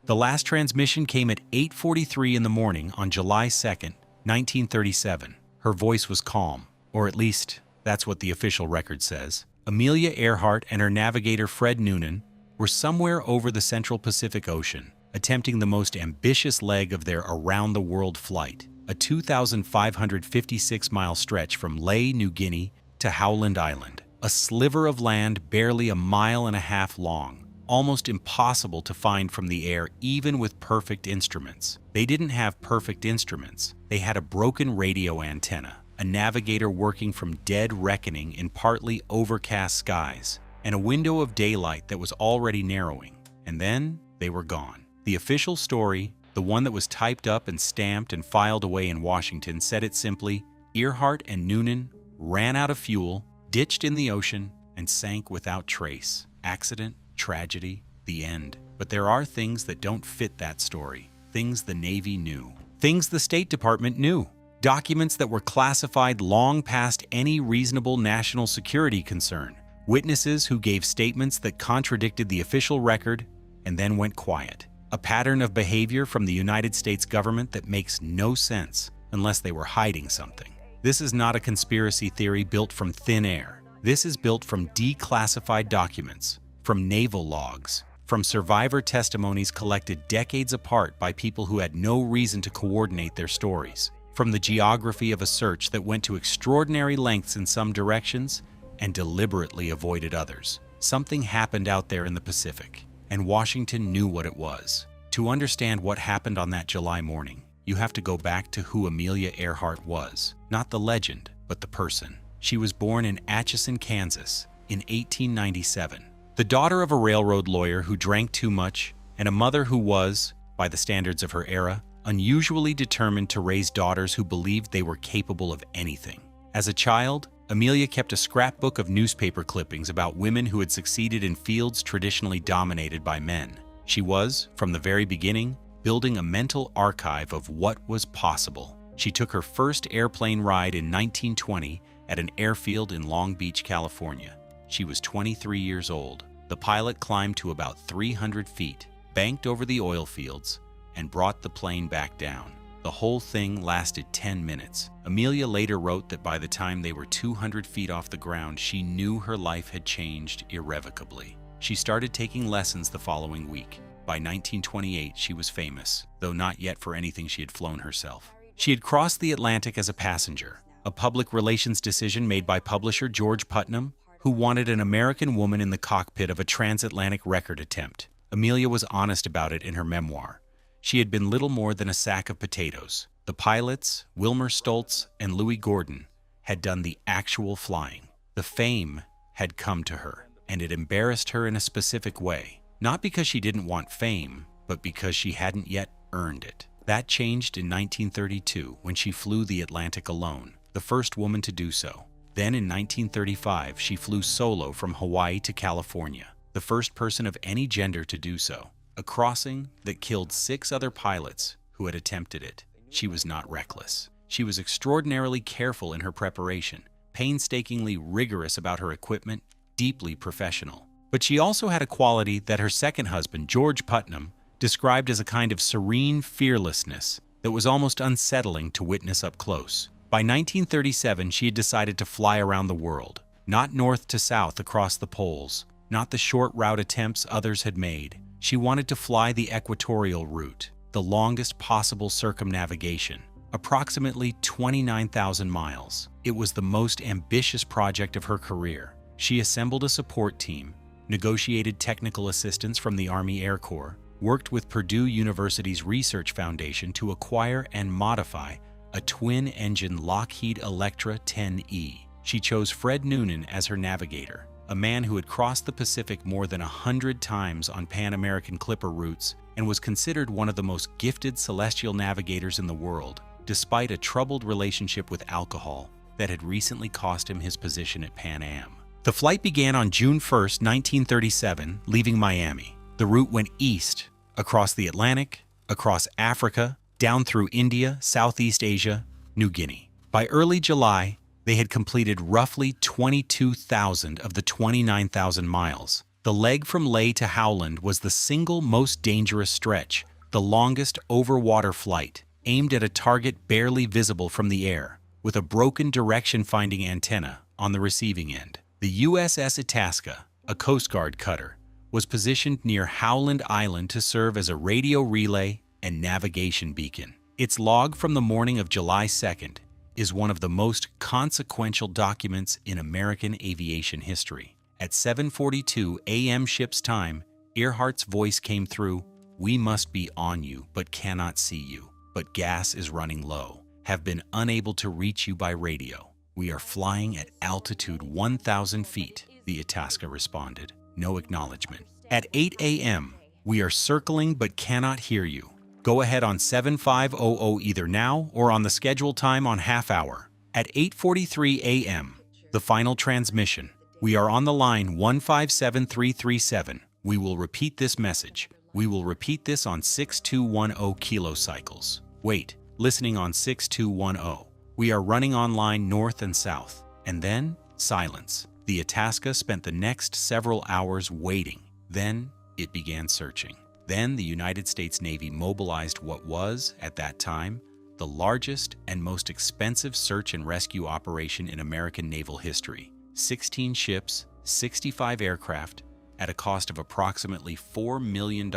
The last transmission came at 8:43 in the morning on July 2nd, 1937. Her voice was calm, or at least that's what the official record says. Amelia Earhart and her navigator Fred Noonan were somewhere over the central Pacific Ocean, attempting the most ambitious leg of their around-the-world flight, a 2,556-mile stretch from Lae, New Guinea to Howland Island, a sliver of land barely a mile and a half long, almost impossible to find from the air even with perfect instruments. They didn't have perfect instruments. They had a broken radio antenna, a navigator working from dead reckoning in partly overcast skies, and a window of daylight that was already narrowing. And then they were gone. The official story, the one that was typed up and stamped and filed away in Washington, said it simply: Earhart and Noonan ran out of fuel, ditched in the ocean, and sank without trace. Accident, tragedy, the end. But there are things that don't fit that story. Things the Navy knew. Things the State Department knew. Documents that were classified long past any reasonable national security concern. Witnesses who gave statements that contradicted the official record and then went quiet. A pattern of behavior from the United States government that makes no sense unless they were hiding something. This is not a conspiracy theory built from thin air. This is built from declassified documents, from naval logs, from survivor testimonies collected decades apart by people who had no reason to coordinate their stories, from the geography of a search that went to extraordinary lengths in some directions and deliberately avoided others. Something happened out there in the Pacific, and Washington knew what it was. To understand what happened on that July morning, you have to go back to who Amelia Earhart was. Not the legend, but the person. She was born in Atchison, Kansas, in 1897. The daughter of a railroad lawyer who drank too much, and a mother who was, by the standards of her era, unusually determined to raise daughters who believed they were capable of anything. As a child, Amelia kept a scrapbook of newspaper clippings about women who had succeeded in fields traditionally dominated by men. She was, from the very beginning, building a mental archive of what was possible. She took her first airplane ride in 1920 at an airfield in Long Beach, California. She was 23 years old. The pilot climbed to about 300 feet, banked over the oil fields, and brought the plane back down. The whole thing lasted 10 minutes. Amelia later wrote that by the time they were 200 feet off the ground, she knew her life had changed irrevocably. She started taking lessons the following week. By 1928, she was famous, though not yet for anything she had flown herself. She had crossed the Atlantic as a passenger, a public relations decision made by publisher George Putnam, who wanted an American woman in the cockpit of a transatlantic record attempt. Amelia was honest about it in her memoir. She had been little more than a sack of potatoes. The pilots, Wilmer Stoltz and Louis Gordon, had done the actual flying. The fame had come to her, and it embarrassed her in a specific way. Not because she didn't want fame, but because she hadn't yet earned it. That changed in 1932 when she flew the Atlantic alone, the first woman to do so. Then in 1935, she flew solo from Hawaii to California, the first person of any gender to do so. A crossing that killed 6 other pilots who had attempted it. She was not reckless. She was extraordinarily careful in her preparation, painstakingly rigorous about her equipment, deeply professional. But she also had a quality that her second husband, George Putnam, described as a kind of serene fearlessness that was almost unsettling to witness up close. By 1937, she had decided to fly around the world, not north to south across the poles, not the short route attempts others had made. She wanted to fly the equatorial route, the longest possible circumnavigation, approximately 29,000 miles. It was the most ambitious project of her career. She assembled a support team, negotiated technical assistance from the Army Air Corps, worked with Purdue University's Research Foundation to acquire and modify a twin-engine Lockheed Electra 10E. She chose Fred Noonan as her navigator, a man who had crossed the Pacific more than 100 times on Pan-American Clipper routes and was considered one of the most gifted celestial navigators in the world, despite a troubled relationship with alcohol that had recently cost him his position at Pan Am. The flight began on June 1, 1937, leaving Miami. The route went east, across the Atlantic, across Africa, down through India, Southeast Asia, New Guinea. By early July, they had completed roughly 22,000 of the 29,000 miles. The leg from Leh to Howland was the single most dangerous stretch, the longest over-water flight, aimed at a target barely visible from the air, with a broken direction-finding antenna on the receiving end. The USS Itasca, a Coast Guard cutter, was positioned near Howland Island to serve as a radio relay and navigation beacon. Its log from the morning of July 2nd is one of the most consequential documents in American aviation history. At 7:42 a.m. ship's time, Earhart's voice came through, "We must be on you, but cannot see you. But gas is running low. Have been unable to reach you by radio. We are flying at altitude 1,000 feet, the Itasca responded. No acknowledgement. At 8 a.m., we are circling but cannot hear you. Go ahead on 7500 either now or on the scheduled time on half hour. At 8:43 a.m., the final transmission. We are on the line 157337. We will repeat this message. We will repeat this on 6210 kilocycles. Wait, listening on 6210. We are running online north and south. And then, silence. The Itasca spent the next several hours waiting. Then, it began searching. Then, the United States Navy mobilized what was, at that time, the largest and most expensive search and rescue operation in American naval history. 16 ships, 65 aircraft, at a cost of approximately $4 million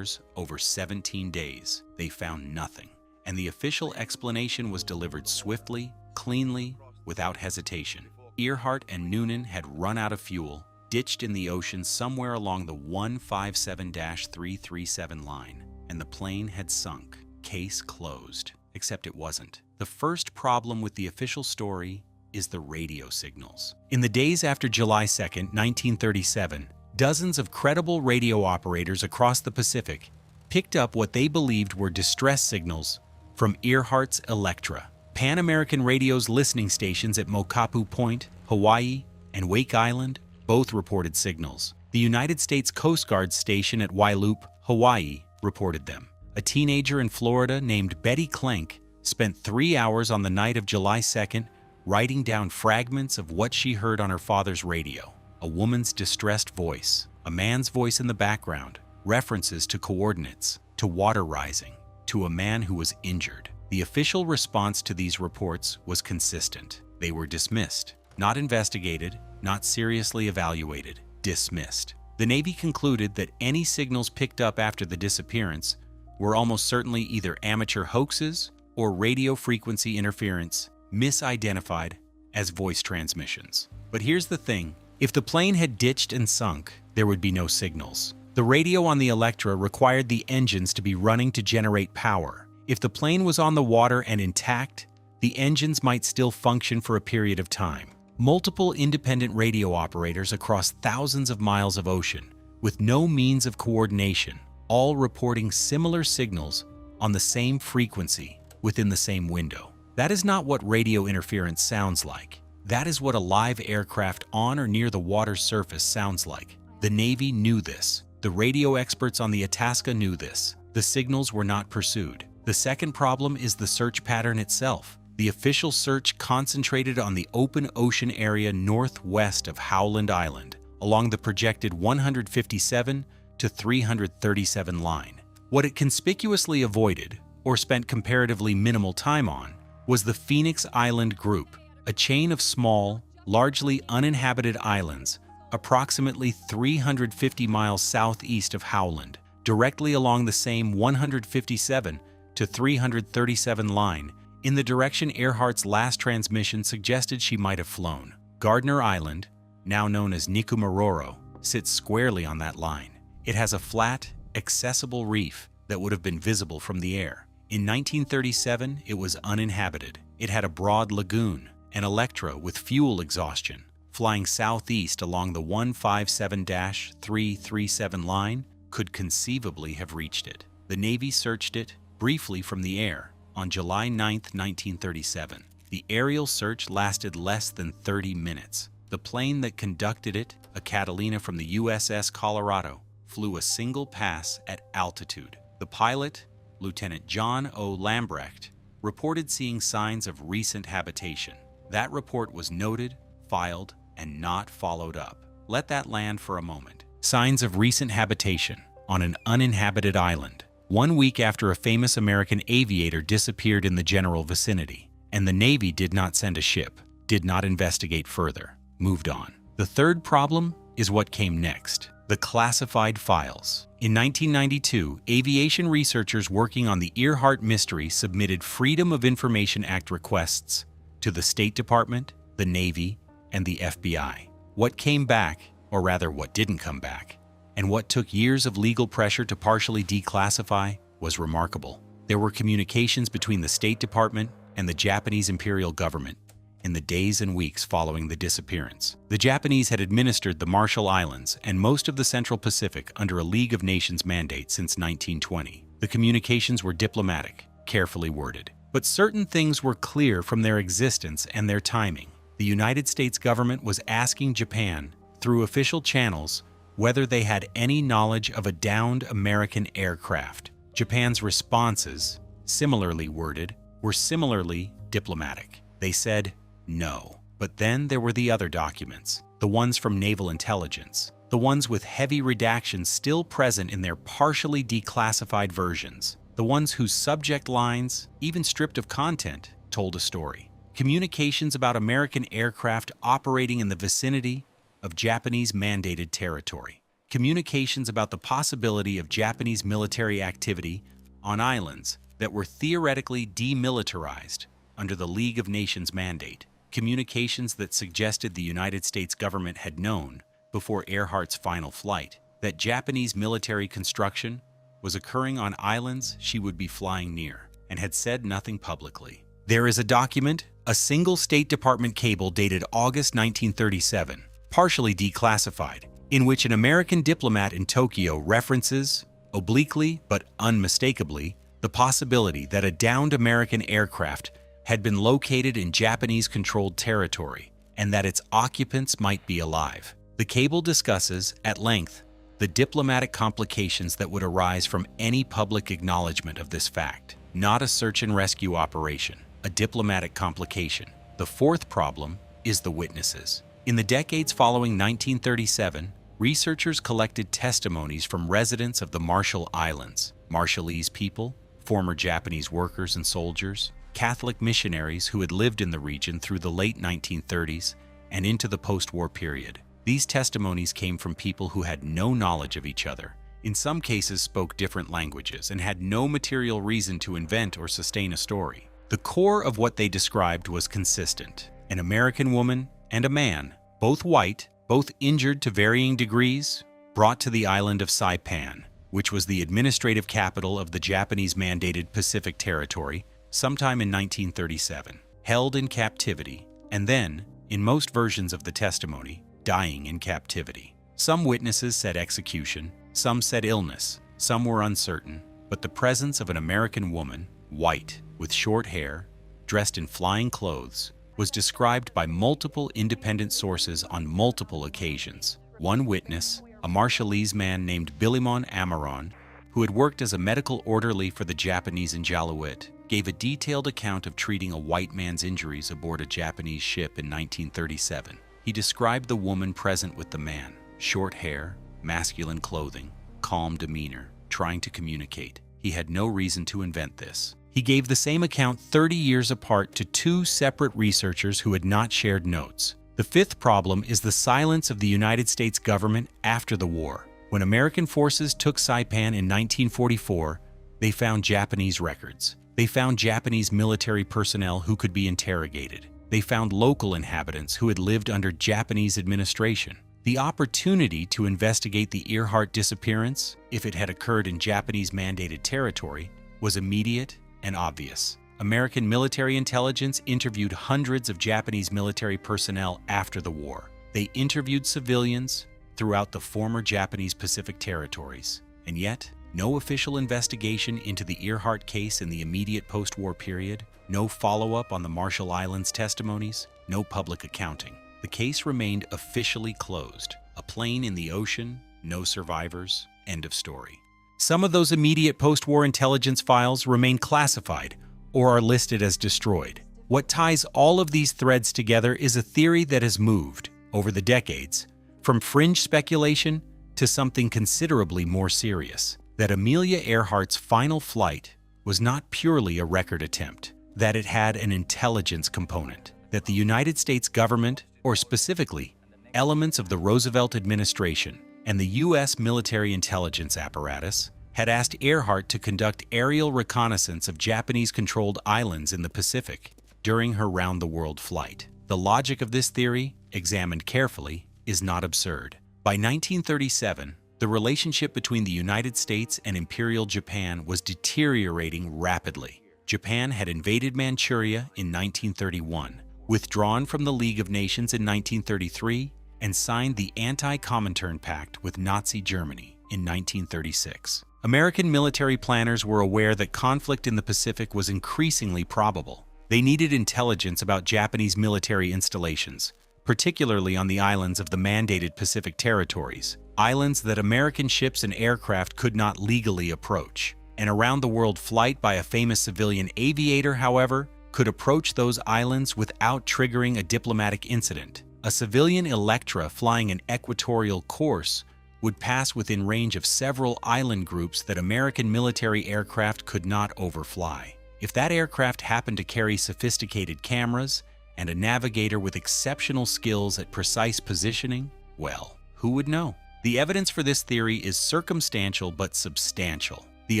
over 17 days. They found nothing. And the official explanation was delivered swiftly, cleanly, without hesitation. Earhart and Noonan had run out of fuel, ditched in the ocean somewhere along the 157-337 line, and the plane had sunk. Case closed. Except it wasn't. The first problem with the official story is the radio signals. In the days after July 2, 1937, dozens of credible radio operators across the Pacific picked up what they believed were distress signals from Earhart's Electra. Pan American Radio's listening stations at Mokapu Point, Hawaii, and Wake Island both reported signals. The United States Coast Guard station at Wailupe, Hawaii, reported them. A teenager in Florida named Betty Klenk spent 3 hours on the night of July 2nd writing down fragments of what she heard on her father's radio. A woman's distressed voice, a man's voice in the background, references to coordinates, to water rising, to a man who was injured. The official response to these reports was consistent. They were dismissed, not investigated, not seriously evaluated, dismissed. The Navy concluded that any signals picked up after the disappearance were almost certainly either amateur hoaxes or radio frequency interference, misidentified as voice transmissions. But here's the thing. If the plane had ditched and sunk, there would be no signals. The radio on the Electra required the engines to be running to generate power. If the plane was on the water and intact, the engines might still function for a period of time. Multiple independent radio operators across thousands of miles of ocean, with no means of coordination, all reporting similar signals on the same frequency within the same window. That is not what radio interference sounds like. That is what a live aircraft on or near the water's surface sounds like. The Navy knew this. The radio experts on the Itasca knew this. The signals were not pursued. The second problem is the search pattern itself. The official search concentrated on the open ocean area northwest of Howland Island, along the projected 157 to 337 line. What it conspicuously avoided, or spent comparatively minimal time on, was the Phoenix Island Group, a chain of small, largely uninhabited islands, approximately 350 miles southeast of Howland, directly along the same 157 to 337 line, in the direction Earhart's last transmission suggested she might have flown. Gardner Island, now known as Nikumaroro, sits squarely on that line. It has a flat, accessible reef that would have been visible from the air. In 1937, it was uninhabited. It had a broad lagoon, an Electra with fuel exhaustion, flying southeast along the 157-337 line, could conceivably have reached it. The Navy searched it briefly from the air on July 9, 1937. The aerial search lasted less than 30 minutes. The plane that conducted it, a Catalina from the USS Colorado, flew a single pass at altitude. The pilot, Lieutenant John O. Lambrecht, reported seeing signs of recent habitation. That report was noted, filed, and not followed up. Let that land for a moment. Signs of recent habitation on an uninhabited island. 1 week after a famous American aviator disappeared in the general vicinity, and the Navy did not send a ship, did not investigate further, moved on. The third problem is what came next: the classified files. In 1992, aviation researchers working on the Earhart mystery submitted Freedom of Information Act requests to the State Department, the Navy, and the FBI. What came back, or rather what didn't come back, and what took years of legal pressure to partially declassify, was remarkable. There were communications between the State Department and the Japanese imperial government in the days and weeks following the disappearance. The Japanese had administered the Marshall Islands and most of the Central Pacific under a League of Nations mandate since 1920. The communications were diplomatic, carefully worded. But certain things were clear from their existence and their timing. The United States government was asking Japan, through official channels, whether they had any knowledge of a downed American aircraft. Japan's responses, similarly worded, were similarly diplomatic. They said no. But then there were the other documents, the ones from Naval Intelligence, the ones with heavy redactions still present in their partially declassified versions, the ones whose subject lines, even stripped of content, told a story. Communications about American aircraft operating in the vicinity of Japanese-mandated territory. Communications about the possibility of Japanese military activity on islands that were theoretically demilitarized under the League of Nations mandate. Communications that suggested the United States government had known, before Earhart's final flight, that Japanese military construction was occurring on islands she would be flying near, and had said nothing publicly. There is a document, a single State Department cable dated August 1937, partially declassified, in which an American diplomat in Tokyo references, obliquely but unmistakably, the possibility that a downed American aircraft had been located in Japanese-controlled territory and that its occupants might be alive. The cable discusses, at length, the diplomatic complications that would arise from any public acknowledgement of this fact. Not a search and rescue operation, a diplomatic complication. The fourth problem is the witnesses. In the decades following 1937, researchers collected testimonies from residents of the Marshall Islands, Marshallese people, former Japanese workers and soldiers, Catholic missionaries who had lived in the region through the late 1930s and into the post-war period. These testimonies came from people who had no knowledge of each other, in some cases spoke different languages, and had no material reason to invent or sustain a story. The core of what they described was consistent: an American woman and a man, both white, both injured to varying degrees, brought to the island of Saipan, which was the administrative capital of the Japanese-mandated Pacific Territory, sometime in 1937, held in captivity, and then, in most versions of the testimony, dying in captivity. Some witnesses said execution, some said illness, some were uncertain, but the presence of an American woman, white, with short hair, dressed in flying clothes, was described by multiple independent sources on multiple occasions. One witness, a Marshallese man named Bilimon Amaron, who had worked as a medical orderly for the Japanese in Jaluit, gave a detailed account of treating a white man's injuries aboard a Japanese ship in 1937. He described the woman present with the man: short hair, masculine clothing, calm demeanor, trying to communicate. He had no reason to invent this. He gave the same account 30 years apart to two separate researchers who had not shared notes. The fifth problem is the silence of the United States government after the war. When American forces took Saipan in 1944, they found Japanese records. They found Japanese military personnel who could be interrogated. They found local inhabitants who had lived under Japanese administration. The opportunity to investigate the Earhart disappearance, if it had occurred in Japanese-mandated territory, was immediate and obvious. American military intelligence interviewed hundreds of Japanese military personnel after the war. They interviewed civilians throughout the former Japanese Pacific territories, and yet, no official investigation into the Earhart case in the immediate post-war period, no follow-up on the Marshall Islands testimonies, no public accounting. The case remained officially closed. A plane in the ocean, no survivors, end of story. Some of those immediate post-war intelligence files remain classified or are listed as destroyed. What ties all of these threads together is a theory that has moved, over the decades, from fringe speculation to something considerably more serious, that Amelia Earhart's final flight was not purely a record attempt, that it had an intelligence component, that the United States government, or specifically, elements of the Roosevelt administration and the U.S. military intelligence apparatus, had asked Earhart to conduct aerial reconnaissance of Japanese-controlled islands in the Pacific during her round-the-world flight. The logic of this theory, examined carefully, is not absurd. By 1937, the relationship between the United States and Imperial Japan was deteriorating rapidly. Japan had invaded Manchuria in 1931, withdrawn from the League of Nations in 1933, and signed the Anti-Comintern Pact with Nazi Germany in 1936. American military planners were aware that conflict in the Pacific was increasingly probable. They needed intelligence about Japanese military installations, particularly on the islands of the mandated Pacific territories, islands that American ships and aircraft could not legally approach. An around-the-world flight by a famous civilian aviator, however, could approach those islands without triggering a diplomatic incident. A civilian Electra flying an equatorial course would pass within range of several island groups that American military aircraft could not overfly. If that aircraft happened to carry sophisticated cameras and a navigator with exceptional skills at precise positioning, well, who would know? The evidence for this theory is circumstantial but substantial. The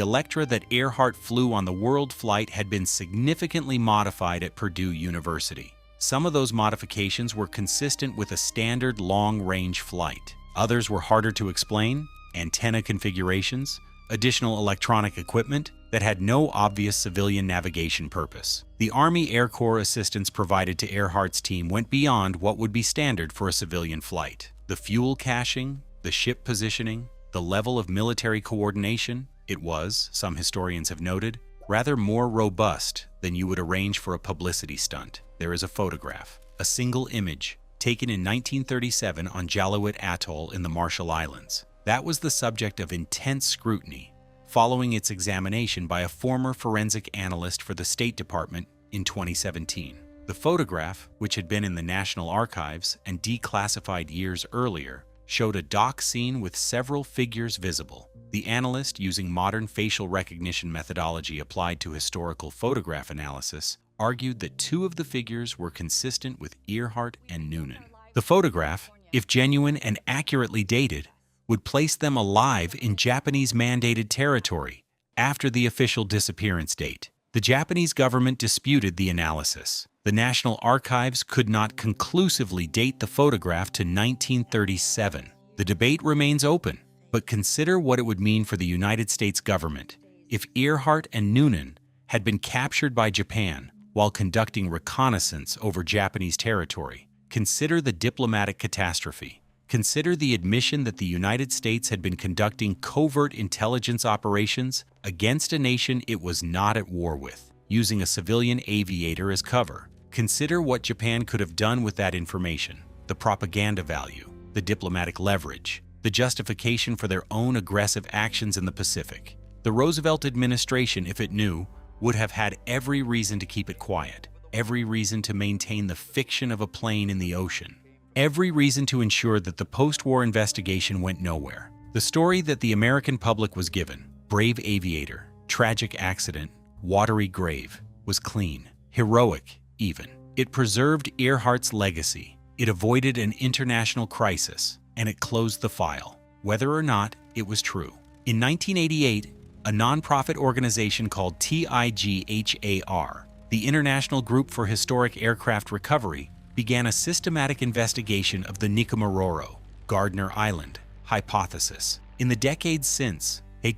Electra that Earhart flew on the world flight had been significantly modified at Purdue University. Some of those modifications were consistent with a standard long-range flight. Others were harder to explain: antenna configurations, additional electronic equipment that had no obvious civilian navigation purpose. The Army Air Corps assistance provided to Earhart's team went beyond what would be standard for a civilian flight. The fuel caching, the ship positioning, the level of military coordination, it was, some historians have noted, rather more robust than you would arrange for a publicity stunt. There is a photograph, a single image, taken in 1937 on Jalawit Atoll in the Marshall Islands. That was the subject of intense scrutiny, following its examination by a former forensic analyst for the State Department in 2017. The photograph, which had been in the National Archives and declassified years earlier, showed a dock scene with several figures visible. The analyst, using modern facial recognition methodology applied to historical photograph analysis, argued that two of the figures were consistent with Earhart and Noonan. The photograph, if genuine and accurately dated, would place them alive in Japanese-mandated territory after the official disappearance date. The Japanese government disputed the analysis. The National Archives could not conclusively date the photograph to 1937. The debate remains open, but consider what it would mean for the United States government if Earhart and Noonan had been captured by Japan while conducting reconnaissance over Japanese territory. Consider the diplomatic catastrophe. Consider the admission that the United States had been conducting covert intelligence operations against a nation it was not at war with, using a civilian aviator as cover. Consider what Japan could have done with that information, the propaganda value, the diplomatic leverage, the justification for their own aggressive actions in the Pacific. The Roosevelt administration, if it knew, would have had every reason to keep it quiet, every reason to maintain the fiction of a plane in the ocean, every reason to ensure that the post-war investigation went nowhere. The story that the American public was given, brave aviator, tragic accident, watery grave, was clean, heroic even. It preserved Earhart's legacy. It avoided an international crisis, and it closed the file, whether or not it was true. In 1988, a nonprofit organization called TIGHAR, the International Group for Historic Aircraft Recovery, began a systematic investigation of the Nikumaroro, Gardner Island, hypothesis. In the decades since, they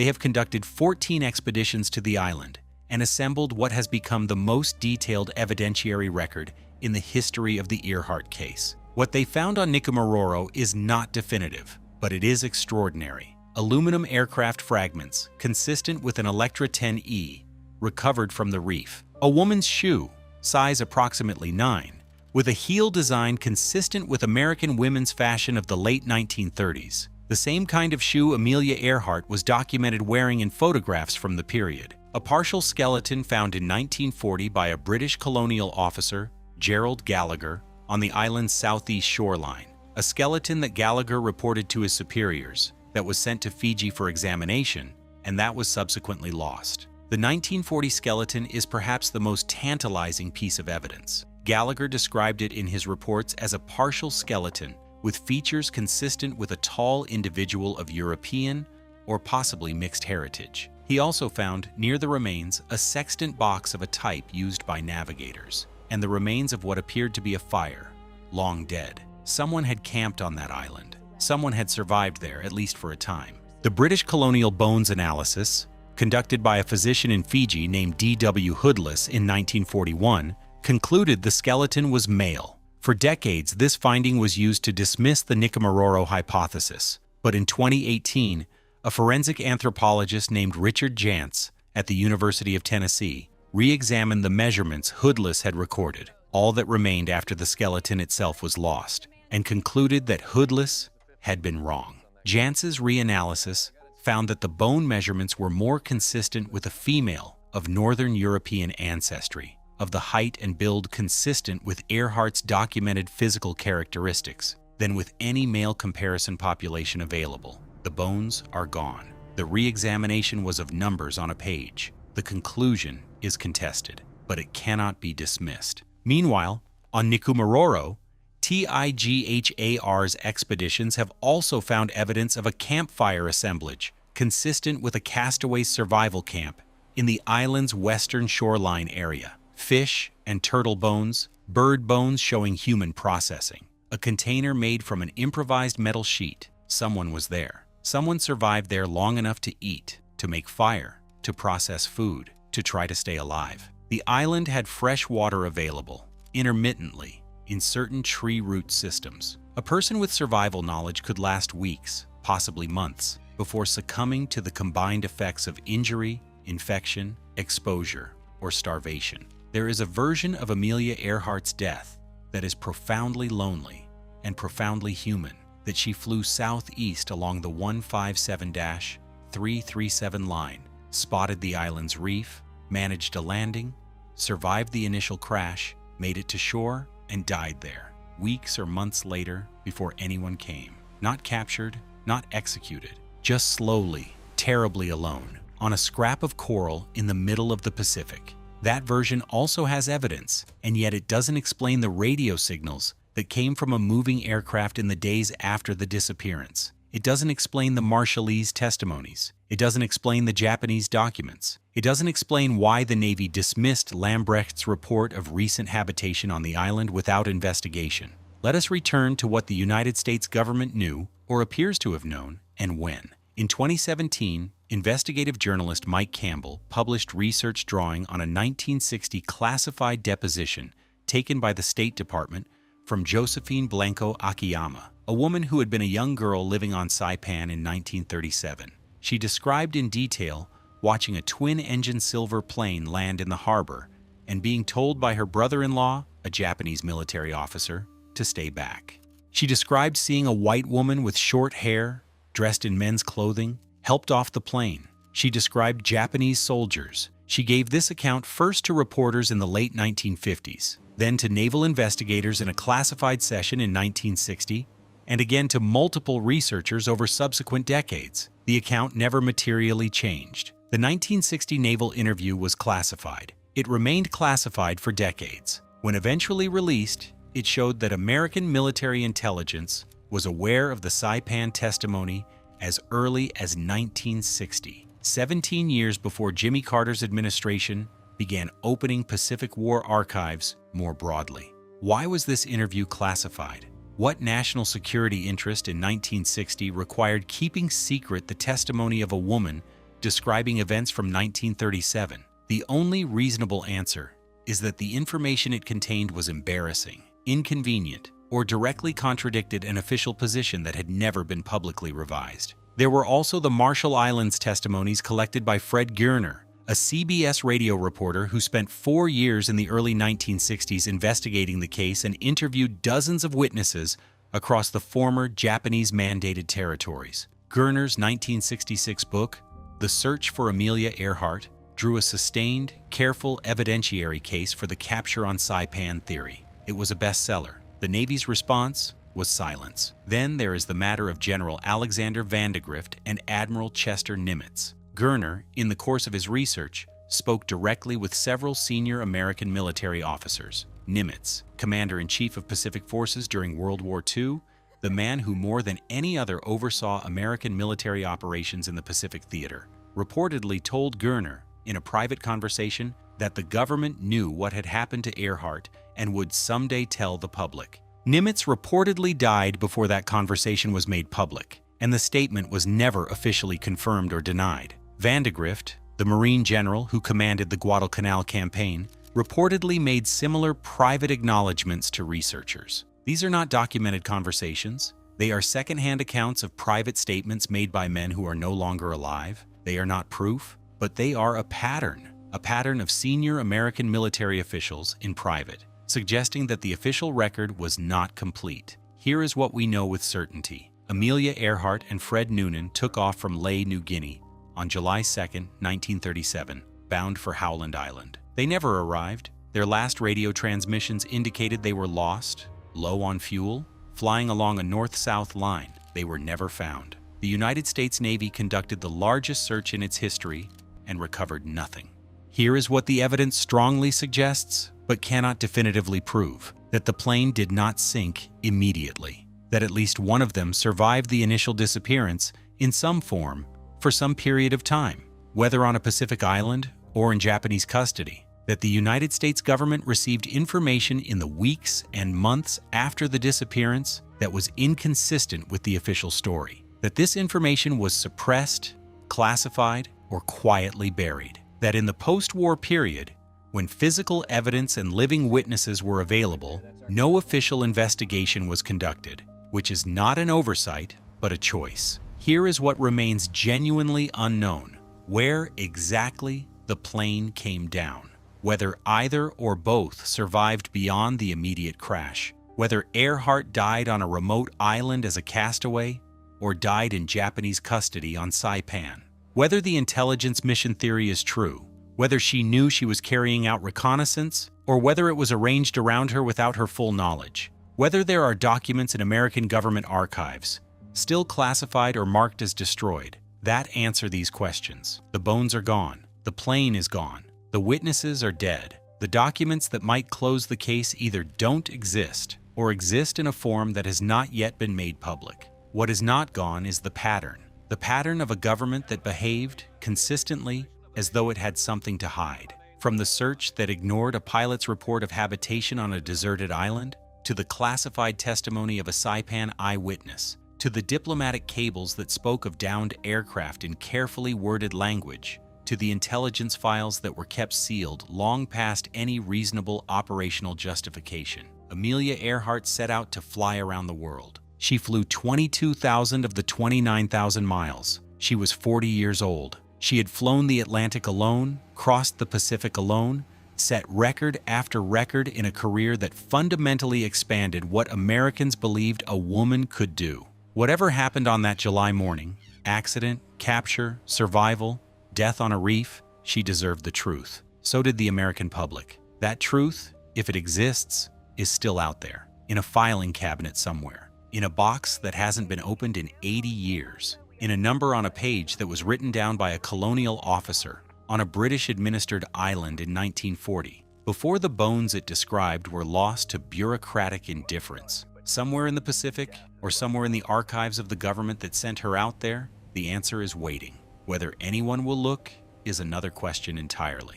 have conducted 14 expeditions to the island and assembled what has become the most detailed evidentiary record in the history of the Earhart case. What they found on Nikumaroro is not definitive, but it is extraordinary. Aluminum aircraft fragments, consistent with an Electra 10E, recovered from the reef. A woman's shoe, size approximately 9, with a heel design consistent with American women's fashion of the late 1930s. The same kind of shoe Amelia Earhart was documented wearing in photographs from the period. A partial skeleton found in 1940 by a British colonial officer, Gerald Gallagher, on the island's southeast shoreline. a skeleton that Gallagher reported to his superiors, that was sent to Fiji for examination, and that was subsequently lost. The 1940 skeleton is perhaps the most tantalizing piece of evidence. Gallagher described it in his reports as a partial skeleton with features consistent with a tall individual of European or possibly mixed heritage. He also found, near the remains, a sextant box of a type used by navigators, and the remains of what appeared to be a fire, long dead. Someone had camped on that island. Someone had survived there, at least for a time. The British colonial bones analysis, conducted by a physician in Fiji named D.W. Hoodless in 1941, concluded the skeleton was male. For decades, this finding was used to dismiss the Nikumaroro hypothesis. But in 2018, a forensic anthropologist named Richard Jantz at the University of Tennessee re-examined the measurements Hoodless had recorded, all that remained after the skeleton itself was lost, and concluded that Hoodless had been wrong. Jantz's reanalysis found that the bone measurements were more consistent with a female of Northern European ancestry, of the height and build consistent with Earhart's documented physical characteristics, than with any male comparison population available. The bones are gone. The re-examination was of numbers on a page. The conclusion is contested, but it cannot be dismissed. Meanwhile, on Nikumaroro, TIGHAR's expeditions have also found evidence of a campfire assemblage consistent with a castaway survival camp in the island's western shoreline area. Fish and turtle bones, bird bones showing human processing, a container made from an improvised metal sheet. Someone was there. Someone survived there long enough to eat, to make fire, to process food, to try to stay alive. The island had fresh water available, intermittently, in certain tree root systems. A person with survival knowledge could last weeks, possibly months, before succumbing to the combined effects of injury, infection, exposure, or starvation. There is a version of Amelia Earhart's death that is profoundly lonely and profoundly human, that she flew southeast along the 157-337 line, spotted the island's reef, managed a landing, survived the initial crash, made it to shore, and died there, weeks or months later before anyone came. Not captured, not executed, just slowly, terribly alone, on a scrap of coral in the middle of the Pacific. That version also has evidence, and yet it doesn't explain the radio signals that came from a moving aircraft in the days after the disappearance. It doesn't explain the Marshallese testimonies. It doesn't explain the Japanese documents. It doesn't explain why the Navy dismissed Lambrecht's report of recent habitation on the island without investigation. Let us return to what the United States government knew, or appears to have known, and when. In 2017, investigative journalist Mike Campbell published research drawing on a 1960 classified deposition taken by the State Department from Josephine Blanco Akiyama, a woman who had been a young girl living on Saipan in 1937. She described in detail watching a twin-engine silver plane land in the harbor and being told by her brother-in-law, a Japanese military officer, to stay back. She described seeing a white woman with short hair, dressed in men's clothing, helped off the plane. She described Japanese soldiers. She gave this account first to reporters in the late 1950s, then to naval investigators in a classified session in 1960, and again to multiple researchers over subsequent decades. The account never materially changed. The 1960 naval interview was classified. It remained classified for decades. When eventually released, it showed that American military intelligence was aware of the Saipan testimony as early as 1960, 17 years before Jimmy Carter's administration began opening Pacific War archives more broadly. Why was this interview classified? What national security interest in 1960 required keeping secret the testimony of a woman describing events from 1937? The only reasonable answer is that the information it contained was embarrassing, inconvenient, or directly contradicted an official position that had never been publicly revised. There were also the Marshall Islands testimonies collected by Fred Noonan, a CBS radio reporter who spent 4 years in the early 1960s investigating the case and interviewed dozens of witnesses across the former Japanese-mandated territories. Noonan's 1966 book, The Search for Amelia Earhart, drew a sustained, careful evidentiary case for the capture on Saipan theory. It was a bestseller. The Navy's response? was silence. Then there is the matter of General Alexander Vandegrift and Admiral Chester Nimitz. Gerner, in the course of his research, spoke directly with several senior American military officers. Nimitz, Commander-in-Chief of Pacific Forces during World War II, the man who more than any other oversaw American military operations in the Pacific Theater, reportedly told Gerner, in a private conversation, that the government knew what had happened to Earhart and would someday tell the public. Nimitz reportedly died before that conversation was made public, and the statement was never officially confirmed or denied. Vandegrift, the Marine general who commanded the Guadalcanal campaign, reportedly made similar private acknowledgments to researchers. These are not documented conversations. They are secondhand accounts of private statements made by men who are no longer alive. They are not proof, but they are a pattern of senior American military officials in private, suggesting that the official record was not complete. Here is what we know with certainty. Amelia Earhart and Fred Noonan took off from Lae, New Guinea on July 2, 1937, bound for Howland Island. They never arrived. Their last radio transmissions indicated they were lost, low on fuel, flying along a north-south line. They were never found. The United States Navy conducted the largest search in its history and recovered nothing. Here is what the evidence strongly suggests, but cannot definitively prove: that the plane did not sink immediately, that at least one of them survived the initial disappearance in some form for some period of time, whether on a Pacific island or in Japanese custody, that the United States government received information in the weeks and months after the disappearance that was inconsistent with the official story, that this information was suppressed, classified, or quietly buried, that in the post-war period, when physical evidence and living witnesses were available, no official investigation was conducted, which is not an oversight, but a choice. Here is what remains genuinely unknown: where exactly the plane came down, whether either or both survived beyond the immediate crash, whether Earhart died on a remote island as a castaway or died in Japanese custody on Saipan, whether the intelligence mission theory is true, whether she knew she was carrying out reconnaissance, or whether it was arranged around her without her full knowledge, whether there are documents in American government archives still classified or marked as destroyed that answer these questions. The bones are gone. The plane is gone. The witnesses are dead. The documents that might close the case either don't exist or exist in a form that has not yet been made public. What is not gone is the pattern of a government that behaved consistently as though it had something to hide. From the search that ignored a pilot's report of habitation on a deserted island, to the classified testimony of a Saipan eyewitness, to the diplomatic cables that spoke of downed aircraft in carefully worded language, to the intelligence files that were kept sealed long past any reasonable operational justification. Amelia Earhart set out to fly around the world. She flew 22,000 of the 29,000 miles. She was 40 years old. She had flown the Atlantic alone, crossed the Pacific alone, set record after record in a career that fundamentally expanded what Americans believed a woman could do. Whatever happened on that July morning, accident, capture, survival, death on a reef, she deserved the truth. So did the American public. That truth, if it exists, is still out there, in a filing cabinet somewhere, in a box that hasn't been opened in 80 years, in a number on a page that was written down by a colonial officer on a British-administered island in 1940, before the bones it described were lost to bureaucratic indifference. Somewhere in the Pacific, or somewhere in the archives of the government that sent her out there, the answer is waiting. Whether anyone will look is another question entirely.